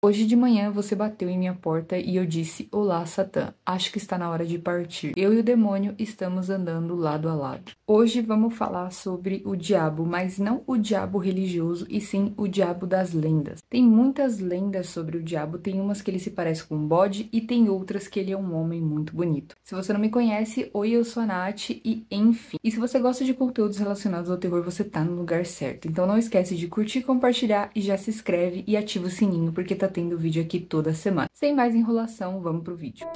Hoje de manhã você bateu em minha porta e eu disse: Olá, Satã, acho que está na hora de partir. Eu e o demônio estamos andando lado a lado. Hoje vamos falar sobre o diabo, mas não o diabo religioso, e sim o diabo das lendas. Tem muitas lendas sobre o diabo, tem umas que ele se parece com um bode e tem outras que ele é um homem muito bonito. Se você não me conhece, oi, eu sou a Nath e enfim. E se você gosta de conteúdos relacionados ao terror, você tá no lugar certo. Então não esquece de curtir, compartilhar e já se inscreve e ativa o sininho, porque tá tendo vídeo aqui toda semana. Sem mais enrolação, vamos pro vídeo.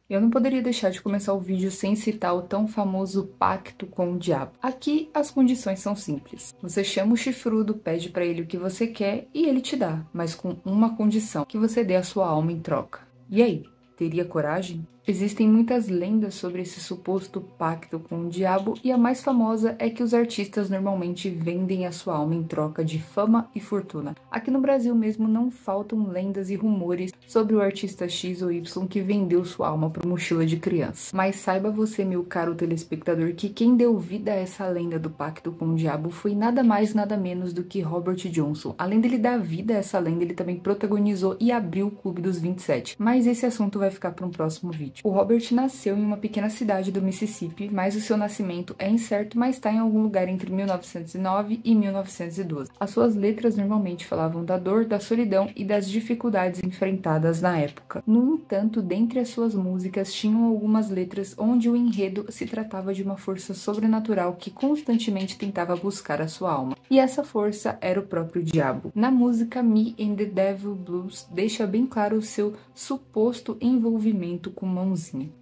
Eu não poderia deixar de começar o vídeo sem citar o tão famoso pacto com o diabo. Aqui as condições são simples. Você chama o chifrudo, pede pra ele o que você quer e ele te dá, mas com uma condição, que você dê a sua alma em troca. E aí, teria coragem? Existem muitas lendas sobre esse suposto pacto com o diabo e a mais famosa é que os artistas normalmente vendem a sua alma em troca de fama e fortuna. Aqui no Brasil mesmo não faltam lendas e rumores sobre o artista X ou Y que vendeu sua alma por mochila de criança. Mas saiba você, meu caro telespectador, que quem deu vida a essa lenda do pacto com o diabo foi nada mais nada menos do que Robert Johnson. Além dele dar vida a essa lenda, ele também protagonizou e abriu o Clube dos 27. Mas esse assunto vai ficar para um próximo vídeo. O Robert nasceu em uma pequena cidade do Mississippi, mas o seu nascimento é incerto, mas está em algum lugar entre 1909 e 1912. As suas letras normalmente falavam da dor, da solidão e das dificuldades enfrentadas na época. No entanto, dentre as suas músicas tinham algumas letras onde o enredo se tratava de uma força sobrenatural que constantemente tentava buscar a sua alma. E essa força era o próprio diabo. Na música Me and the Devil Blues deixa bem claro o seu suposto envolvimento com mãozinha.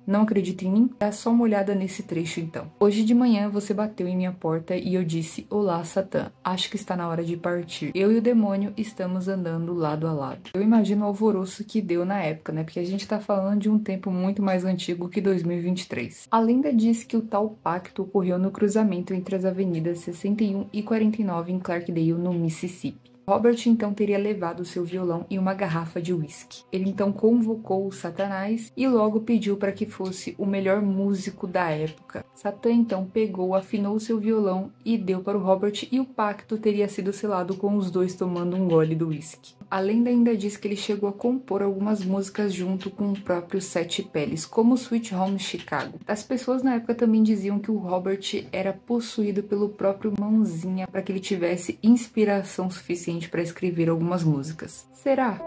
Não acredita em mim? Dá só uma olhada nesse trecho então. Hoje de manhã você bateu em minha porta e eu disse: Olá, Satã, acho que está na hora de partir. Eu e o demônio estamos andando lado a lado. Eu imagino o alvoroço que deu na época, né? Porque a gente tá falando de um tempo muito mais antigo que 2023. A lenda diz que o tal pacto ocorreu no cruzamento entre as avenidas 61 e 49 em Clarkdale, no Mississippi. Robert então teria levado seu violão e uma garrafa de uísque. Ele então convocou o Satanás e logo pediu para que fosse o melhor músico da época. Satã então pegou, afinou seu violão e deu para o Robert, e o pacto teria sido selado com os dois tomando um gole do uísque. A lenda ainda diz que ele chegou a compor algumas músicas junto com o próprio Sete Peles, como Sweet Home Chicago. As pessoas na época também diziam que o Robert era possuído pelo próprio Mãozinha para que ele tivesse inspiração suficiente para escrever algumas músicas. Será?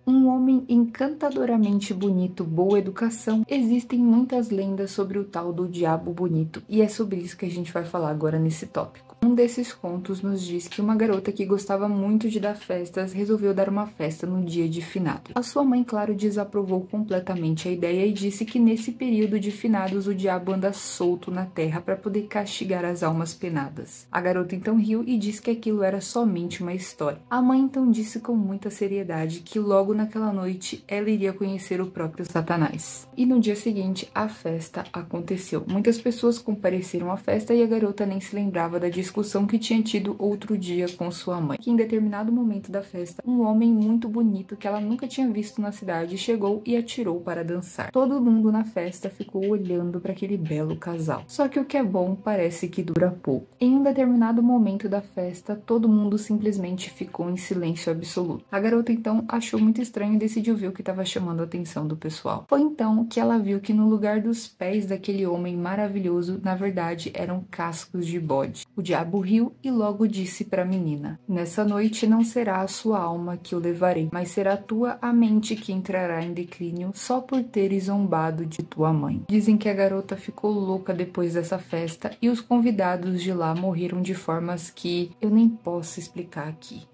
Um homem encantadoramente bonito, boa educação. Existem muitas lendas sobre o tal do diabo bonito, e é sobre isso que a gente vai falar agora nesse tópico. Um desses contos nos diz que uma garota que gostava muito de dar festas resolveu dar uma festa no dia de finados. A sua mãe, claro, desaprovou completamente a ideia e disse que nesse período de finados o diabo anda solto na terra para poder castigar as almas penadas. A garota então riu e disse que aquilo era somente uma história. A mãe então disse com muita seriedade que logo naquela noite ela iria conhecer o próprio Satanás. E no dia seguinte a festa aconteceu. Muitas pessoas compareceram à festa e a garota nem se lembrava da discussão que tinha tido outro dia com sua mãe. Que em determinado momento da festa, um homem muito bonito que ela nunca tinha visto na cidade chegou e atirou para dançar. Todo mundo na festa ficou olhando para aquele belo casal. Só que o que é bom parece que dura pouco. Em um determinado momento da festa, todo mundo simplesmente ficou em silêncio absoluto. A garota então achou muito estranho e decidiu ver o que estava chamando a atenção do pessoal. Foi então que ela viu que no lugar dos pés daquele homem maravilhoso, na verdade eram cascos de bode. O diabo riu e logo disse para a menina: Nessa noite não será a sua alma que eu levarei, mas será tua a mente que entrará em declínio só por teres zombado de tua mãe. Dizem que a garota ficou louca depois dessa festa e os convidados de lá morreram de formas que eu nem posso explicar aqui.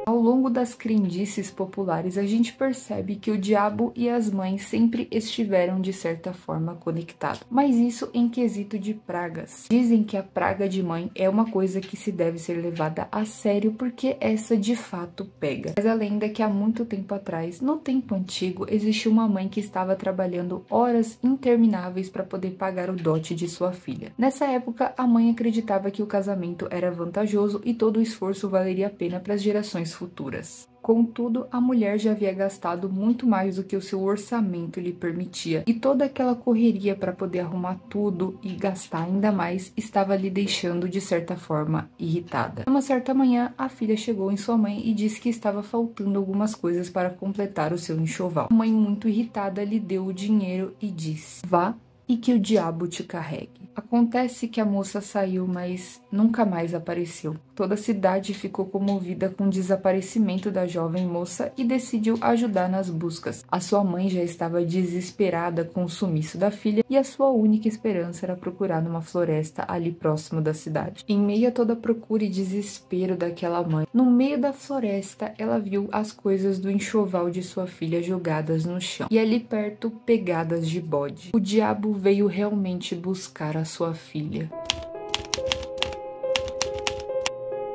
Ao longo das crendices populares, a gente percebe que o diabo e as mães sempre estiveram de certa forma conectados, mas isso em quesito de pragas. Dizem que a praga de mãe é uma coisa que se deve ser levada a sério porque essa de fato pega. Mas a lenda é que há muito tempo atrás, no tempo antigo, existiu uma mãe que estava trabalhando horas intermináveis para poder pagar o dote de sua filha. Nessa época, a mãe acreditava que o casamento era vantajoso e todo o esforço valeria a pena para as gerações futuras. futuras. Contudo, a mulher já havia gastado muito mais do que o seu orçamento lhe permitia, e toda aquela correria para poder arrumar tudo e gastar ainda mais estava lhe deixando, de certa forma, irritada. Uma certa manhã, a filha chegou em sua mãe e disse que estava faltando algumas coisas para completar o seu enxoval. A mãe, muito irritada, lhe deu o dinheiro e disse: "Vá e que o diabo te carregue." Acontece que a moça saiu, mas nunca mais apareceu. Toda a cidade ficou comovida com o desaparecimento da jovem moça e decidiu ajudar nas buscas. A sua mãe já estava desesperada com o sumiço da filha e a sua única esperança era procurar numa floresta ali próximo da cidade. Em meio a toda a procura e desespero daquela mãe, no meio da floresta, ela viu as coisas do enxoval de sua filha jogadas no chão e ali perto pegadas de bode. O diabo veio realmente buscar a sua filha.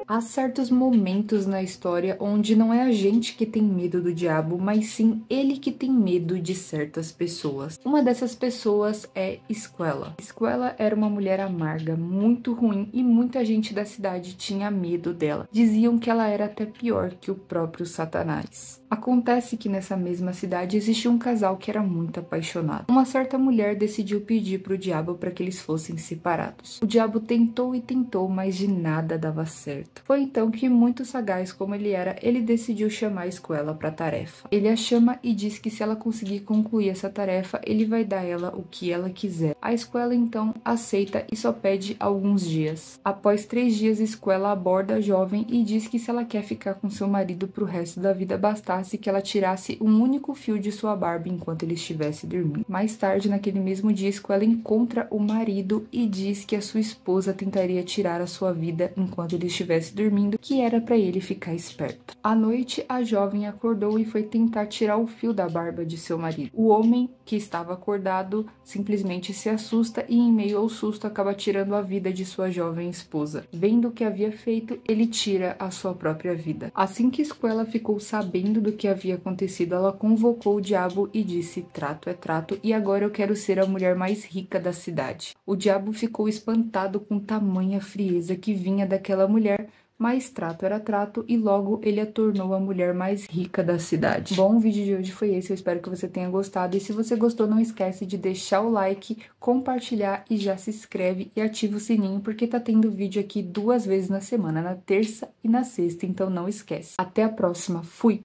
Há certos momentos na história onde não é a gente que tem medo do diabo, mas sim ele que tem medo de certas pessoas. Uma dessas pessoas é Escuela. Escuela era uma mulher amarga, muito ruim, e muita gente da cidade tinha medo dela. Diziam que ela era até pior que o próprio Satanás. Acontece que nessa mesma cidade existia um casal que era muito apaixonado. Uma certa mulher decidiu pedir para o diabo para que eles fossem separados. O diabo tentou e tentou, mas de nada dava certo. Foi então que, muito sagaz como ele era, ele decidiu chamar a Escuela para a tarefa. Ele a chama e diz que se ela conseguir concluir essa tarefa, ele vai dar a ela o que ela quiser. A Escuela então aceita e só pede alguns dias. Após 3 dias, Escuela aborda a jovem e diz que se ela quer ficar com seu marido pro resto da vida, bastasse que ela tirasse um único fio de sua barba enquanto ele estivesse dormindo. Mais tarde, naquele mesmo dia, Escuela encontra o marido e diz que a sua esposa tentaria tirar a sua vida enquanto ele estivesse dormindo, que era para ele ficar esperto. À noite, a jovem acordou e foi tentar tirar o fio da barba de seu marido. O homem, que estava acordado, simplesmente se assusta e, em meio ao susto, acaba tirando a vida de sua jovem esposa. Vendo o que havia feito, ele tira a sua própria vida. Assim que Escuela ficou sabendo do que havia acontecido, ela convocou o diabo e disse: "Trato é trato, e agora eu quero ser a mulher mais rica da cidade." O diabo ficou espantado com tamanha frieza que vinha daquela mulher, mas trato era trato e logo ele a tornou a mulher mais rica da cidade. Bom, o vídeo de hoje foi esse, eu espero que você tenha gostado, e se você gostou, não esquece de deixar o like, compartilhar e já se inscreve e ativa o sininho, porque tá tendo vídeo aqui 2 vezes na semana, na terça e na sexta, então não esquece. Até a próxima, fui!